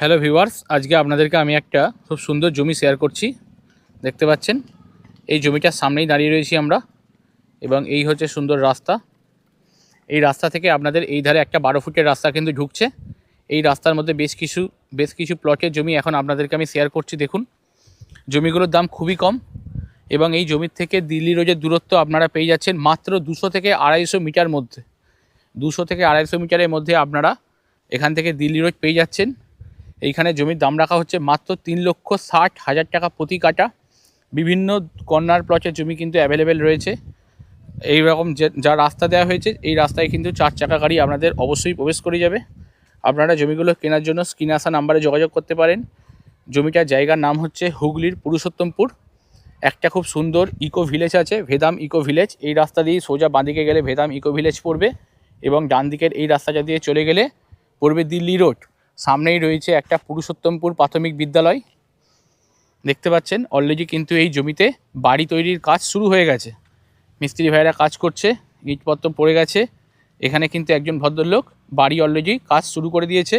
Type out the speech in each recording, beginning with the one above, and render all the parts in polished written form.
Hello viewers, আজকে আপনাদেরকে আমি একটা খুব সুন্দর জমি শেয়ার করছি। দেখতে পাচ্ছেন এই জমিটার সামনেই দাঁড়িয়ে রয়েছি আমরা, এবং এই হচ্ছে সুন্দর রাস্তা। এই রাস্তা থেকে আপনাদের এই ধারে একটা 12 ফুটের রাস্তা কিন্তু ঢুকছে। এই রাস্তার মধ্যে বেশ কিছু প্লটের জমি এখন আপনাদেরকে আমি শেয়ার করছি। দেখুন, জমিগুলোর দাম খুবই কম, এবং এই জমির থেকে দিল্লি রোডের দূরত্ব আপনারা পেয়ে যাচ্ছেন মাত্র 200 থেকে 250 মিটার মধ্যে। 200 থেকে 250 মিটারের মধ্যে আপনারা এখান থেকে দিল্লি রোড পেয়ে যাচ্ছেন। এইখানে জমির দাম রাখা হচ্ছে মাত্র 3,60,000 টাকা প্রতি কাঠা। বিভিন্ন কর্নার প্লটের জমি কিন্তু অ্যাভেলেবেল রয়েছে। এই রকম যা রাস্তা দেওয়া হয়েছে, এই রাস্তায় কিন্তু 4 চাকা গাড়ি আপনাদের অবশ্যই প্রবেশ করে যাবে। আপনারা জমিগুলো কেনার জন্য স্ক্রিনে আসা নাম্বারে যোগাযোগ করতে পারেন। জমিটার জায়গার নাম হচ্ছে হুগলির পুরুষোত্তমপুর। একটা খুব সুন্দর ইকো ভিলেজ আছে, ভেদাম ইকো ভিলেজ। এই রাস্তা দিয়ে সোজা বাঁদিকে গেলে ভেদাম ইকো ভিলেজ পড়বে, এবং ডান দিকের এই রাস্তাটা দিয়ে চলে গেলে পড়বে দিল্লি রোড। সামনেই রয়েছে একটা পুরুষোত্তমপুর প্রাথমিক বিদ্যালয়। দেখতে পাচ্ছেন অলরেডি কিন্তু এই জমিতে বাড়ি তৈরির কাজ শুরু হয়ে গেছে। মিস্ত্রি ভাইরা কাজ করছে, ইটপত্র পড়ে গেছে। এখানে কিন্তু একজন ভদ্রলোক বাড়ি অলরেডি কাজ শুরু করে দিয়েছে।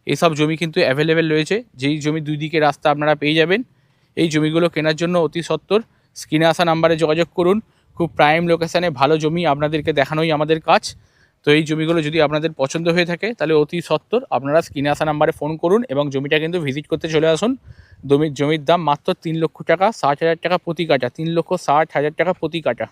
এসব জমি কিন্তু অ্যাভেলেবেল রয়েছে, যেই জমি দুই দিকে রাস্তা আপনারা পেয়ে যাবেন। এই জমিগুলো কেনার জন্য অতি সত্বর স্ক্রিনে আসা নাম্বারে যোগাযোগ করুন। খুব প্রাইম লোকেশানে ভালো জমি আপনাদেরকে দেখানোই আমাদের কাজ। তো এই জমিগুলো যদি আপনাদের পছন্দ হয়ে থাকে, তাহলে অতি সত্বর আপনারা স্ক্রিনে আসা নাম্বারে ফোন করুন এবং জমিটা কিন্তু ভিজিট করতে চলে আসুন। জমির দাম মাত্র 3 লক্ষ টাকা 60,000 টাকা প্রতি কাঠা। 3,60,000 টাকা প্রতি কাঠা।